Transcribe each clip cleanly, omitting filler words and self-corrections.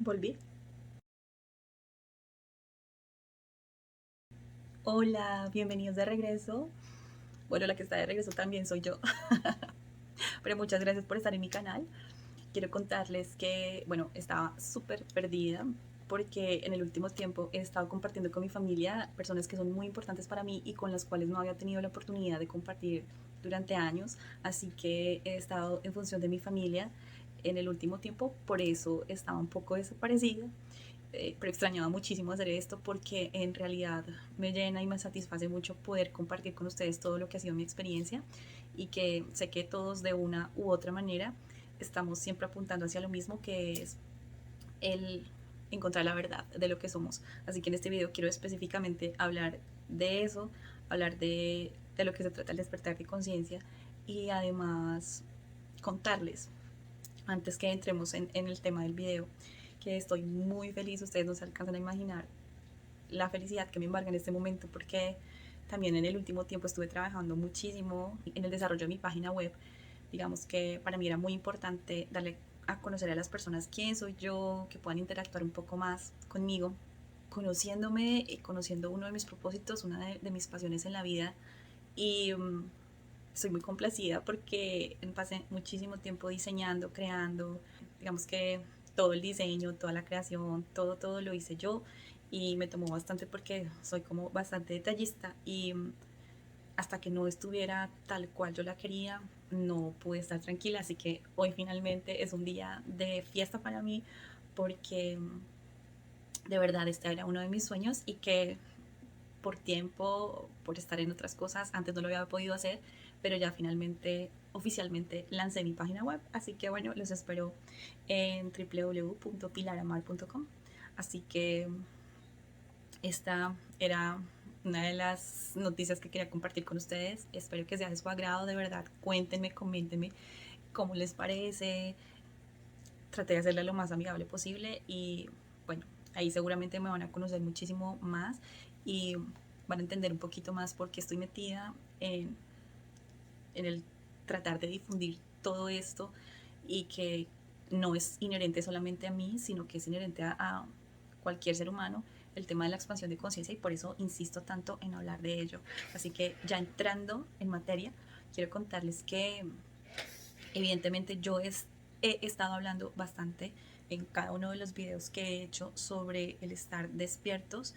Volví. Hola, bienvenidos de regreso. Bueno, la que está de regreso también soy yo, pero muchas gracias por estar en mi canal. Quiero contarles que, bueno, estaba súper perdida porque en el último tiempo he estado compartiendo con mi familia personas que son muy importantes para mí y con las cuales no había tenido la oportunidad de compartir durante años. Así que he estado en función de mi familia en el último tiempo, por eso estaba un poco desaparecida. Pero extrañaba muchísimo hacer esto porque en realidad me llena y me satisface mucho poder compartir con ustedes todo lo que ha sido mi experiencia y que sé que todos de una u otra manera estamos siempre apuntando hacia lo mismo, que es el encontrar la verdad de lo que somos. Así que en este video quiero específicamente hablar de eso, hablar de lo que se trata el despertar de conciencia y además contarles, antes que entremos en el tema del video, que estoy muy feliz. Ustedes no se alcanzan a imaginar la felicidad que me embarga en este momento, porque también en el último tiempo estuve trabajando muchísimo en el desarrollo de mi página web. Digamos que para mí era muy importante darle a conocer a las personas quién soy yo, que puedan interactuar un poco más conmigo, conociéndome, conociendo uno de mis propósitos, una de mis pasiones en la vida. Y soy muy complacida porque pasé muchísimo tiempo diseñando, creando. Digamos que todo el diseño, toda la creación, todo lo hice yo, y me tomó bastante porque soy como bastante detallista, y hasta que no estuviera tal cual yo la quería, no pude estar tranquila. Así que hoy finalmente es un día de fiesta para mí porque de verdad este era uno de mis sueños, y que por tiempo, por estar en otras cosas, antes no lo había podido hacer, pero ya finalmente, oficialmente lancé mi página web. Así que bueno, los espero en www.pilaramar.com. Así que esta era una de las noticias que quería compartir con ustedes. Espero que sea de su agrado, de verdad. Cuéntenme, coméntenme cómo les parece. Traté de hacerla lo más amigable posible y bueno, ahí seguramente me van a conocer muchísimo más y van a entender un poquito más por qué estoy metida en el tratar de difundir todo esto, y que no es inherente solamente a mí, sino que es inherente a cualquier ser humano, el tema de la expansión de conciencia, y por eso insisto tanto en hablar de ello. Así que ya entrando en materia, quiero contarles que evidentemente yo he estado hablando bastante en cada uno de los videos que he hecho sobre el estar despiertos,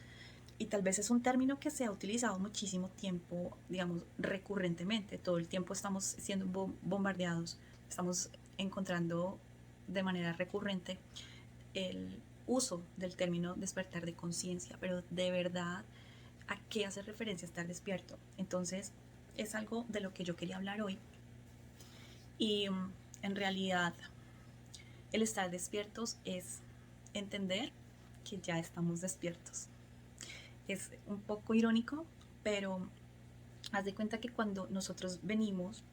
y tal vez es un término que se ha utilizado muchísimo tiempo, digamos, recurrentemente. Todo el tiempo estamos siendo bombardeados, estamos encontrando de manera recurrente el uso del término despertar de conciencia, pero de verdad, ¿a qué hace referencia estar despierto? Entonces, es algo de lo que yo quería hablar hoy. Y en realidad, el estar despiertos es entender que ya estamos despiertos. Es un poco irónico, pero haz de cuenta que cuando nosotros venimos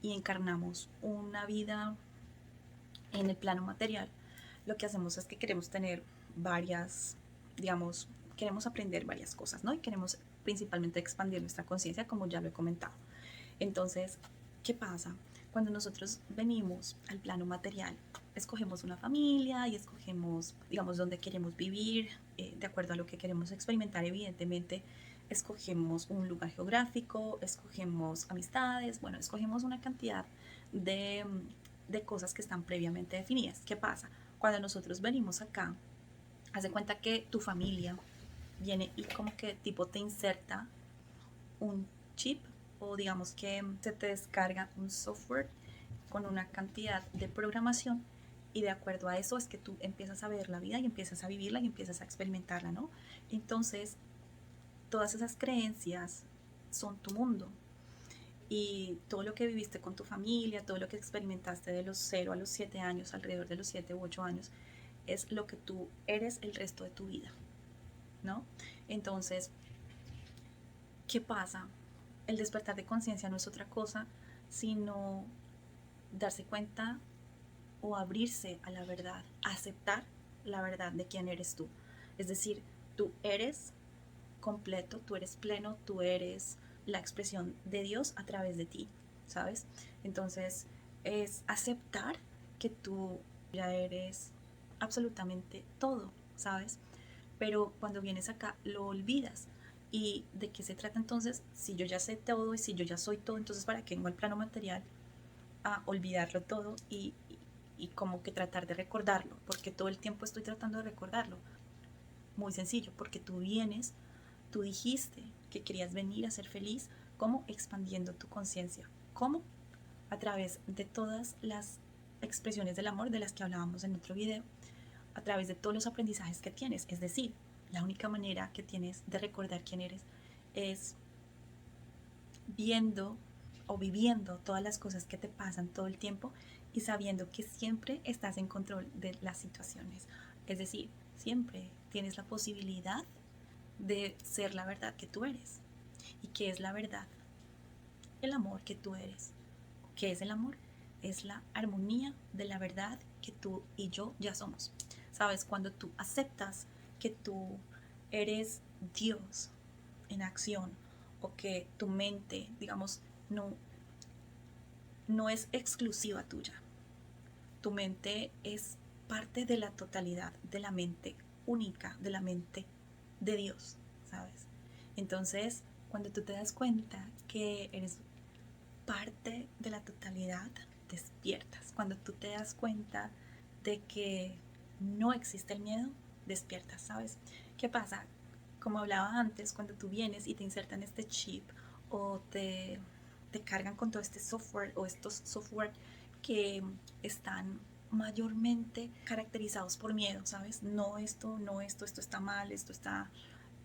y encarnamos una vida en el plano material, lo que hacemos es que queremos tener varias, digamos, queremos aprender varias cosas, ¿no? Y queremos principalmente expandir nuestra conciencia, como ya lo he comentado. Entonces, ¿qué pasa? Cuando nosotros venimos al plano material, escogemos una familia y escogemos, digamos, dónde queremos vivir, de acuerdo a lo que queremos experimentar. Evidentemente, escogemos un lugar geográfico, escogemos amistades, bueno, escogemos una cantidad de, de cosas que están previamente definidas. ¿Qué pasa? Cuando nosotros venimos acá, haz de cuenta que tu familia viene y como que tipo te inserta un chip, o digamos que se te descarga un software con una cantidad de programación, y de acuerdo a eso es que tú empiezas a ver la vida y empiezas a vivirla y empiezas a experimentarla, ¿no? Entonces, todas esas creencias son tu mundo, y todo lo que viviste con tu familia, todo lo que experimentaste de los 0 a los 7 años, alrededor de los 7 u 8 años, es lo que tú eres el resto de tu vida, ¿no? Entonces, ¿qué pasa? El despertar de conciencia no es otra cosa sino darse cuenta o abrirse a la verdad, aceptar la verdad de quién eres tú. Es decir, tú eres completo, tú eres pleno, tú eres la expresión de Dios a través de ti, ¿sabes? Entonces es aceptar que tú ya eres absolutamente todo, ¿sabes? Pero cuando vienes acá lo olvidas. ¿Y de qué se trata entonces? Si yo ya sé todo y si yo ya soy todo, entonces ¿para qué vengo al plano material a olvidarlo todo y como que tratar de recordarlo? Porque todo el tiempo estoy tratando de recordarlo. Muy sencillo, porque tú vienes, tú dijiste que querías venir a ser feliz, ¿cómo? Expandiendo tu conciencia. ¿Cómo? A través de todas las expresiones del amor de las que hablábamos en otro video, a través de todos los aprendizajes que tienes. Es decir, la única manera que tienes de recordar quién eres es viendo o viviendo todas las cosas que te pasan todo el tiempo y sabiendo que siempre estás en control de las situaciones. Es decir, siempre tienes la posibilidad de ser la verdad que tú eres. ¿Y qué es la verdad? El amor que tú eres. ¿Qué es el amor? Es la armonía de la verdad que tú y yo ya somos. ¿Sabes? Cuando tú aceptas que tú eres Dios en acción o que tu mente, digamos, no es exclusiva tuya. Tu mente es parte de la totalidad, de la mente única, de la mente de Dios, ¿sabes? Entonces, cuando tú te das cuenta que eres parte de la totalidad, despiertas. Cuando tú te das cuenta de que no existe el miedo, despiertas, ¿sabes? ¿Qué pasa? Como hablaba antes, cuando tú vienes y te insertan este chip o te cargan con todo este software o estos software que están mayormente caracterizados por miedo, ¿sabes? No esto, no esto, esto está mal, esto está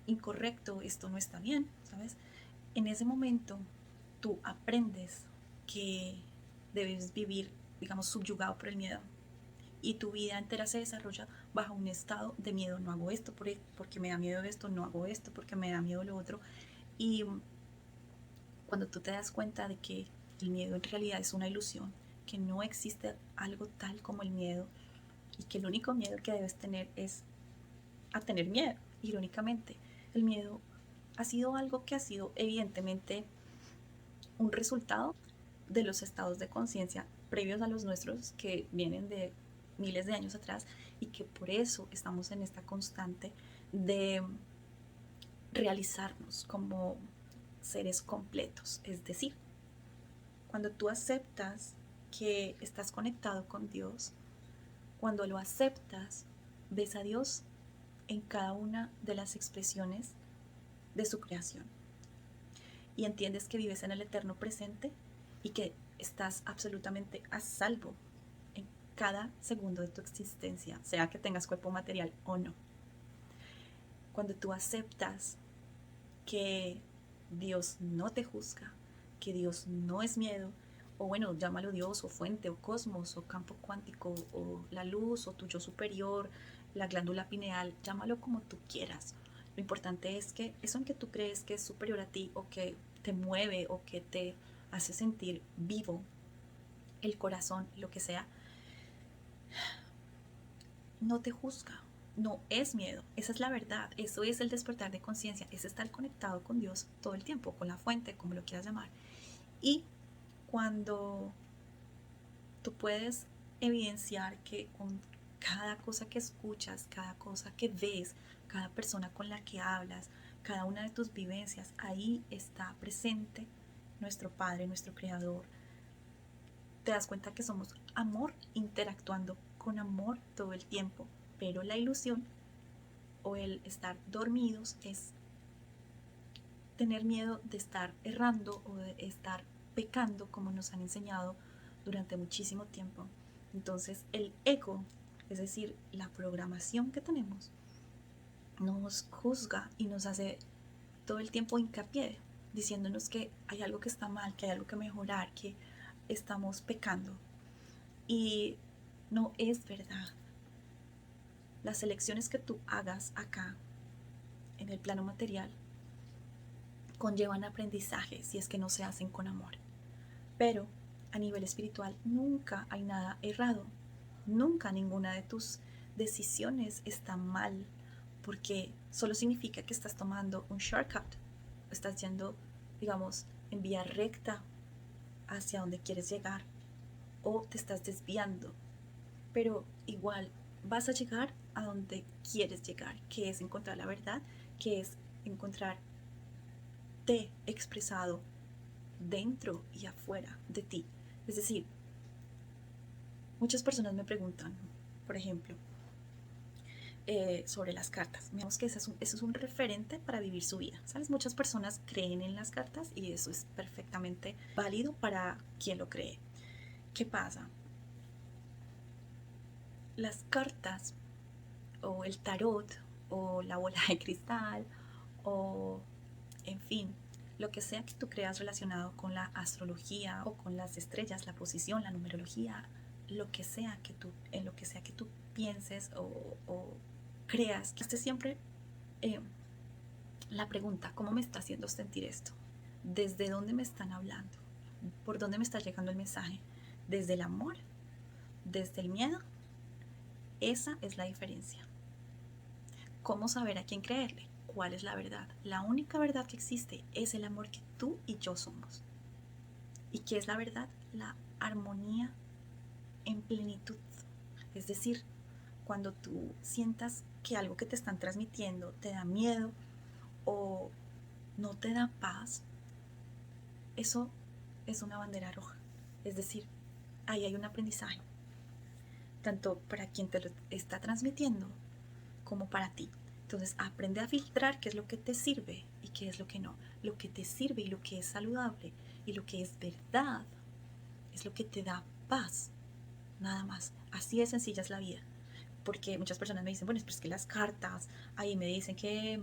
incorrecto, esto no está bien, ¿sabes? En ese momento tú aprendes que debes vivir, digamos, subyugado por el miedo y tu vida entera se desarrolla bajo un estado de miedo. No hago esto porque me da miedo esto, no hago esto porque me da miedo lo otro. Y cuando tú te das cuenta de que el miedo en realidad es una ilusión, que no existe algo tal como el miedo y que el único miedo que debes tener es a tener miedo. Irónicamente, el miedo ha sido algo que ha sido evidentemente un resultado de los estados de conciencia previos a los nuestros que vienen de miles de años atrás y que por eso estamos en esta constante de realizarnos como seres completos. Es decir, cuando tú aceptas que estás conectado con Dios, cuando lo aceptas, ves a Dios en cada una de las expresiones de su creación y entiendes que vives en el eterno presente y que estás absolutamente a salvo en cada segundo de tu existencia, sea que tengas cuerpo material o no. Cuando tú aceptas que Dios no te juzga, que Dios no es miedo, o bueno, llámalo Dios, o fuente, o cosmos, o campo cuántico, o la luz, o tu yo superior, la glándula pineal, llámalo como tú quieras. Lo importante es que eso en que tú crees que es superior a ti, o que te mueve, o que te hace sentir vivo, el corazón, lo que sea, no te juzga, no es miedo, esa es la verdad, eso es el despertar de conciencia, es estar conectado con Dios todo el tiempo, con la fuente, como lo quieras llamar. Y cuando tú puedes evidenciar que con cada cosa que escuchas, cada cosa que ves, cada persona con la que hablas, cada una de tus vivencias, ahí está presente nuestro Padre, nuestro Creador. Te das cuenta que somos amor interactuando con amor todo el tiempo, pero la ilusión o el estar dormidos es tener miedo de estar errando o de estar pecando como nos han enseñado durante muchísimo tiempo. Entonces el ego, es decir, la programación que tenemos, nos juzga y nos hace todo el tiempo hincapié, diciéndonos que hay algo que está mal, que hay algo que mejorar, que estamos pecando. Y no es verdad. Las elecciones que tú hagas acá, en el plano material, conllevan aprendizaje si es que no se hacen con amor. Pero a nivel espiritual nunca hay nada errado. Nunca ninguna de tus decisiones está mal, porque solo significa que estás tomando un shortcut. Estás yendo, digamos, en vía recta hacia donde quieres llegar o te estás desviando. Pero igual vas a llegar a donde quieres llegar, que es encontrar la verdad, que es encontrarte expresado dentro y afuera de ti. Es decir, muchas personas me preguntan, por ejemplo, sobre las cartas. Digamos que eso es un referente para vivir su vida. ¿Sabes? Muchas personas creen en las cartas y eso es perfectamente válido para quien lo cree. ¿Qué pasa? Las cartas o el tarot o la bola de cristal o en fin, lo que sea que tú creas relacionado con la astrología o con las estrellas, la posición, la numerología, lo que sea que tú, en lo que sea que tú pienses o creas, que esté siempre la pregunta, ¿cómo me está haciendo sentir esto? ¿Desde dónde me están hablando? ¿Por dónde me está llegando el mensaje? ¿Desde el amor? ¿Desde el miedo? Esa es la diferencia. ¿Cómo saber a quién creerle? ¿Cuál es la verdad? La única verdad que existe es el amor que tú y yo somos. ¿Y qué es la verdad? La armonía en plenitud. Es decir, cuando tú sientas que algo que te están transmitiendo te da miedo o no te da paz, eso es una bandera roja. Es decir, ahí hay un aprendizaje, tanto para quien te lo está transmitiendo como para ti. Entonces aprende a filtrar qué es lo que te sirve y qué es lo que no. Lo que te sirve y lo que es saludable y lo que es verdad es lo que te da paz. Nada más. Así de sencilla es la vida. Porque muchas personas me dicen, bueno, es que las cartas ahí me dicen que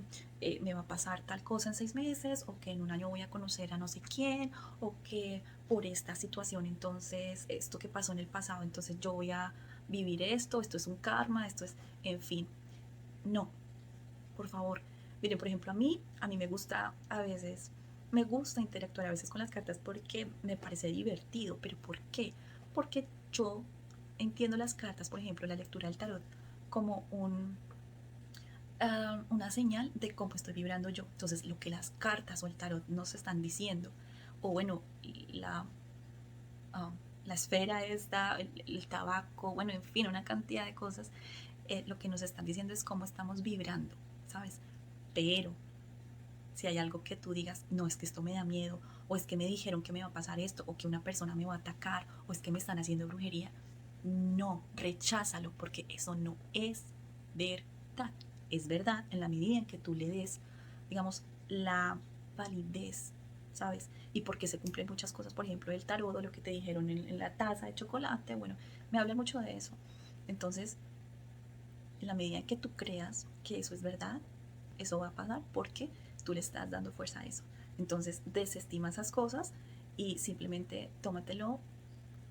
me va a pasar tal cosa en 6 meses, o que en un año voy a conocer a no sé quién, o que por esta situación, entonces, esto que pasó en el pasado, entonces yo voy a vivir esto es un karma, esto es, en fin. No, por favor. Miren, por ejemplo, a mí me gusta a veces, me gusta interactuar a veces con las cartas porque me parece divertido. ¿Pero por qué? Porque yo entiendo las cartas, por ejemplo, la lectura del tarot, como una señal de cómo estoy vibrando yo. Entonces, lo que las cartas o el tarot nos están diciendo, o bueno, la, uh, la esfera esta, el tabaco, bueno, en fin, una cantidad de cosas, lo que nos están diciendo es cómo estamos vibrando, ¿sabes? Pero si hay algo que tú digas, no, es que esto me da miedo, o es que me dijeron que me va a pasar esto, o que una persona me va a atacar, o es que me están haciendo brujería, no, recházalo, porque eso no es verdad. Es verdad en la medida en que tú le des, digamos, la validez, ¿sabes? Y porque se cumplen muchas cosas, por ejemplo, el tarot, o lo que te dijeron en la taza de chocolate, bueno, me hablan mucho de eso. Entonces, en la medida en que tú creas que eso es verdad, eso va a pasar porque tú le estás dando fuerza a eso. Entonces, desestima esas cosas y simplemente tómatelo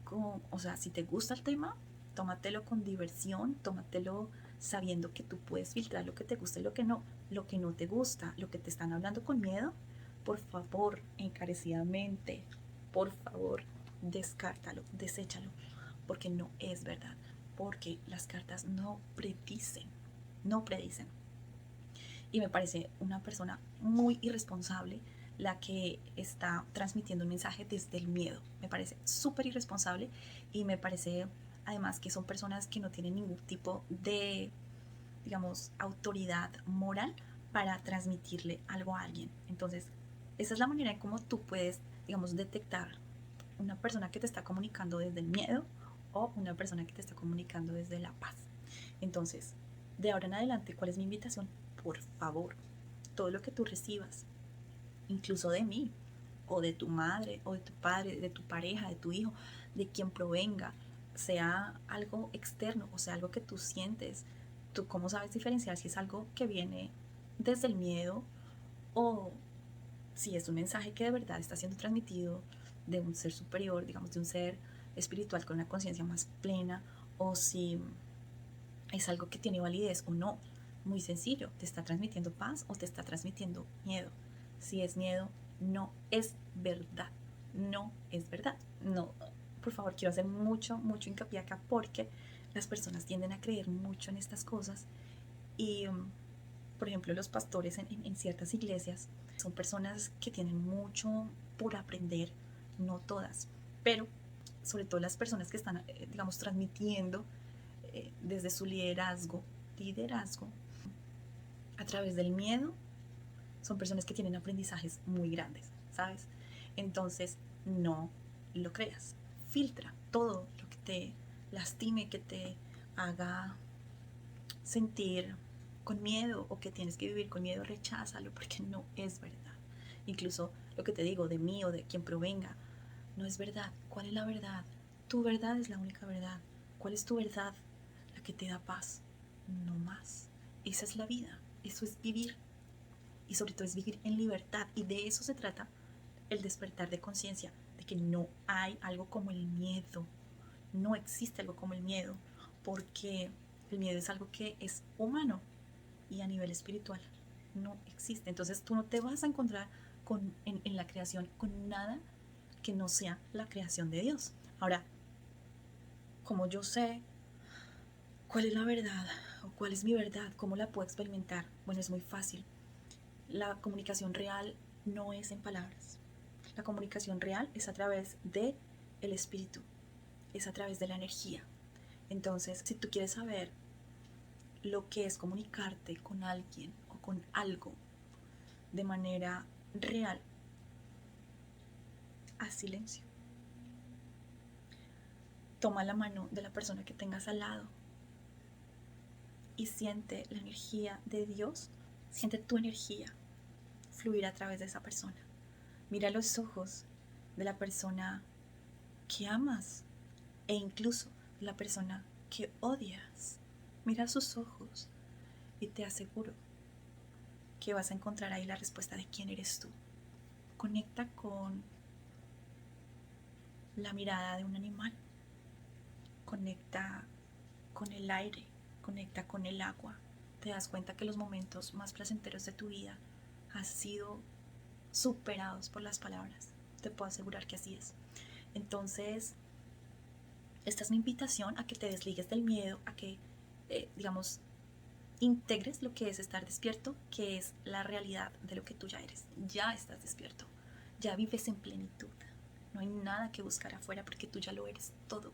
con, o sea, si te gusta el tema, tómatelo con diversión, tómatelo sabiendo que tú puedes filtrar lo que te gusta y lo que no te gusta, lo que te están hablando con miedo, por favor, encarecidamente, por favor, descártalo, deséchalo, porque no es verdad, porque las cartas no predicen, no predicen. Y me parece una persona muy irresponsable la que está transmitiendo un mensaje desde el miedo. Me parece súper irresponsable y me parece además que son personas que no tienen ningún tipo de, digamos, autoridad moral para transmitirle algo a alguien. Entonces, esa es la manera en cómo tú puedes, digamos, detectar una persona que te está comunicando desde el miedo o una persona que te está comunicando desde la paz. Entonces, de ahora en adelante, ¿cuál es mi invitación? Por favor, todo lo que tú recibas, incluso de mí, o de tu madre, o de tu padre, de tu pareja, de tu hijo, de quien provenga, sea algo externo, o sea, algo que tú sientes, tú cómo sabes diferenciar si es algo que viene desde el miedo o si es un mensaje que de verdad está siendo transmitido de un ser superior, digamos, de un ser espiritual con una conciencia más plena, o si es algo que tiene validez o no. Muy sencillo, ¿te está transmitiendo paz o te está transmitiendo miedo? Si es miedo, no es verdad. No es verdad. No, por favor, quiero hacer mucho, mucho hincapié acá porque las personas tienden a creer mucho en estas cosas y, por ejemplo, los pastores en ciertas iglesias son personas que tienen mucho por aprender, no todas, pero sobre todo las personas que están, digamos, transmitiendo desde su liderazgo, a través del miedo, son personas que tienen aprendizajes muy grandes, ¿sabes? Entonces, no lo creas. Filtra todo lo que te lastime, que te haga sentir con miedo o que tienes que vivir con miedo, recházalo porque no es verdad. Incluso lo que te digo de mí o de quien provenga, no es verdad. ¿Cuál es la verdad? Tu verdad es la única verdad. ¿Cuál es tu verdad? La que te da paz, no más. Esa es la vida, eso es vivir. Y sobre todo es vivir en libertad. Y de eso se trata el despertar de conciencia, de que no hay algo como el miedo. No existe algo como el miedo, porque el miedo es algo que es humano y a nivel espiritual no existe. Entonces tú no te vas a encontrar en la creación con nada que no sea la creación de Dios. Ahora, como yo sé cuál es la verdad o cuál es mi verdad, cómo la puedo experimentar, bueno, es muy fácil. La comunicación real no es en palabras. La comunicación real es a través de el espíritu, es a través de la energía. Entonces, si tú quieres saber lo que es comunicarte con alguien o con algo de manera real, haz silencio. Toma la mano de la persona que tengas al lado y siente la energía de Dios, siente tu energía fluir a través de esa persona. Mira los ojos de la persona que amas e incluso de la persona que odias. Mira sus ojos y te aseguro que vas a encontrar ahí la respuesta de quién eres tú. Conecta con la mirada de un animal, conecta con el aire, conecta con el agua. Te das cuenta que los momentos más placenteros de tu vida han sido superados por las palabras. Te puedo asegurar que así es. Entonces, esta es mi invitación a que te desligues del miedo, a que, digamos, integres lo que es estar despierto, que es la realidad de lo que tú ya eres. Ya estás despierto, ya vives en plenitud. No hay nada que buscar afuera porque tú ya lo eres todo.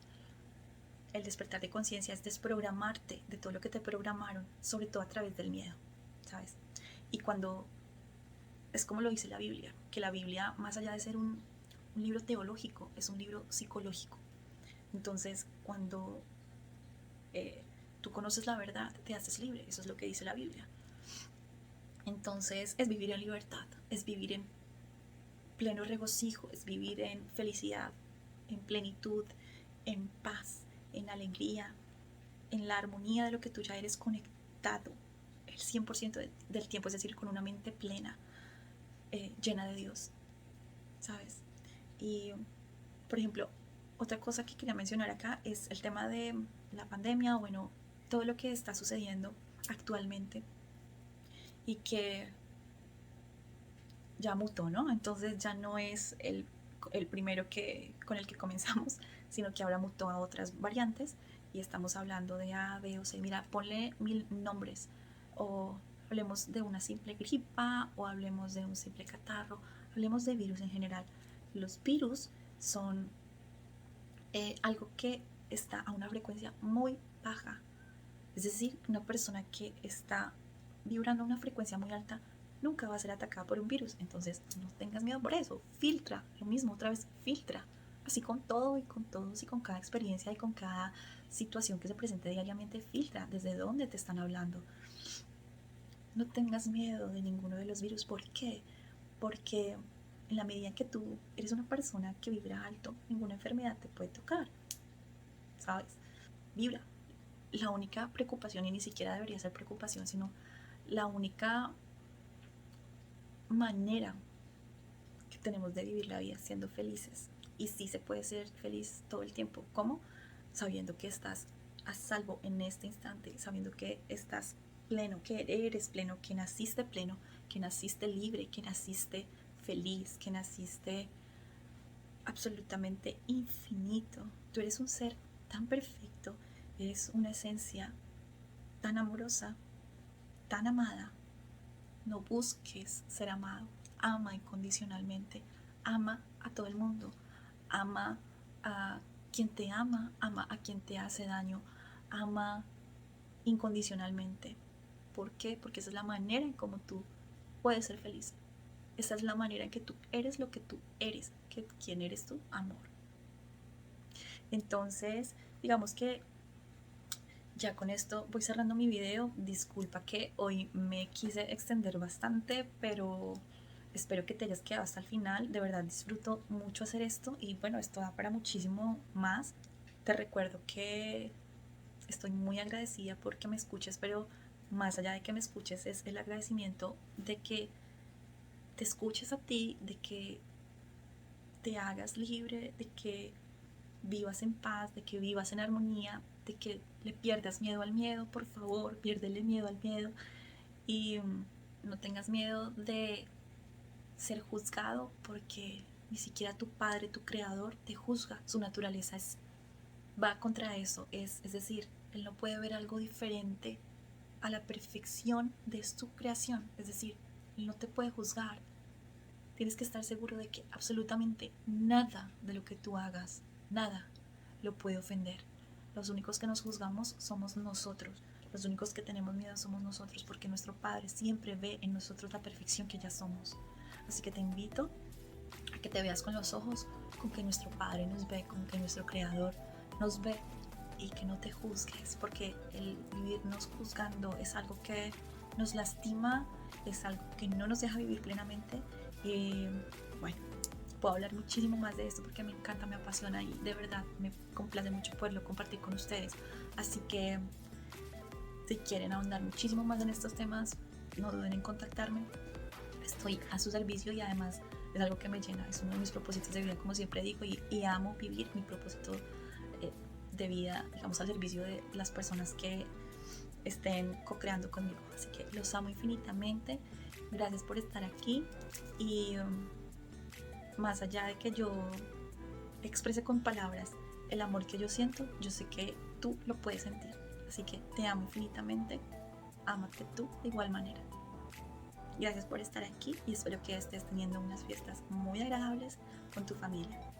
El despertar de conciencia es desprogramarte de todo lo que te programaron, sobre todo a través del miedo, ¿sabes? Y cuando es como lo dice la Biblia, que la Biblia, más allá de ser un libro teológico, es un libro psicológico. Entonces, cuando tú conoces la verdad, te haces libre. Eso es lo que dice la Biblia. Entonces, es vivir en libertad, es vivir en pleno regocijo, es vivir en felicidad, en plenitud, en paz, en alegría, en la armonía de lo que tú ya eres conectado el 100% del tiempo, es decir, con una mente plena, llena de Dios, ¿sabes? Y, por ejemplo, otra cosa que quería mencionar acá es el tema de la pandemia, bueno, todo lo que está sucediendo actualmente y que ya mutó, ¿no? Entonces ya no es el primero con el que comenzamos, sino que ahora mutó a otras variantes y estamos hablando de A, B o C. Mira, ponle 1000 nombres o hablemos de una simple gripa o hablemos de un simple catarro, hablemos de virus en general. Los virus son algo que está a una frecuencia muy baja. Es decir, una persona que está vibrando a una frecuencia muy alta nunca va a ser atacada por un virus. Entonces, no tengas miedo por eso. Filtra. Lo mismo, otra vez, filtra. Así con todo y con todos y con cada experiencia y con cada situación que se presente diariamente, filtra desde dónde te están hablando. No tengas miedo de ninguno de los virus. ¿Por qué? Porque en la medida en que tú eres una persona que vibra alto, ninguna enfermedad te puede tocar. ¿Sabes? Vibra. La única preocupación, y ni siquiera debería ser preocupación, sino la única manera que tenemos de vivir la vida siendo felices. Y sí se puede ser feliz todo el tiempo. ¿Cómo? Sabiendo que estás a salvo en este instante, sabiendo que estás pleno, que eres pleno, que naciste libre, que naciste feliz, que naciste absolutamente infinito. Tú eres un ser tan perfecto, eres una esencia tan amorosa, tan amada. No busques ser amado, ama incondicionalmente, ama a todo el mundo, ama a quien te ama, ama a quien te hace daño, ama incondicionalmente. ¿Por qué? Porque esa es la manera en cómo tú puedes ser feliz. Esa es la manera en que tú eres lo que tú eres. ¿Quién eres tú? Amor. Entonces, digamos que ya con esto voy cerrando mi video. Disculpa que hoy me quise extender bastante, pero espero que te hayas quedado hasta el final. De verdad disfruto mucho hacer esto y bueno, esto da para muchísimo más. Te recuerdo que estoy muy agradecida porque me escuches, pero más allá de que me escuches es el agradecimiento de que te escuches a ti, de que te hagas libre, de que vivas en paz, de que vivas en armonía, de que le pierdas miedo al miedo, por favor, piérdele miedo al miedo y no tengas miedo de ser juzgado porque ni siquiera tu padre, tu creador, te juzga. Su naturaleza va contra eso, es decir, él no puede ver algo diferente a la perfección de su creación, es decir, él no te puede juzgar. Tienes que estar seguro de que absolutamente nada de lo que tú hagas, nada, lo puede ofender. Los únicos que nos juzgamos somos nosotros. Los únicos que tenemos miedo somos nosotros, porque nuestro Padre siempre ve en nosotros la perfección que ya somos. Así que te invito a que te veas con los ojos con que nuestro Padre nos ve, con que nuestro Creador nos ve, y que no te juzgues, porque el vivirnos juzgando es algo que nos lastima, es algo que no nos deja vivir plenamente. Y bueno, puedo hablar muchísimo más de esto porque me encanta, me apasiona y de verdad me complace mucho poderlo compartir con ustedes. Así que si quieren ahondar muchísimo más en estos temas, no duden en contactarme. Estoy a su servicio y además es algo que me llena, es uno de mis propósitos de vida, como siempre digo, y amo vivir mi propósito de vida, digamos, al servicio de las personas que estén co-creando conmigo. Así que los amo infinitamente. Gracias por estar aquí y más allá de que yo exprese con palabras el amor que yo siento, yo sé que tú lo puedes sentir. Así que te amo infinitamente. Ámate tú de igual manera. Gracias por estar aquí y espero que estés teniendo unas fiestas muy agradables con tu familia.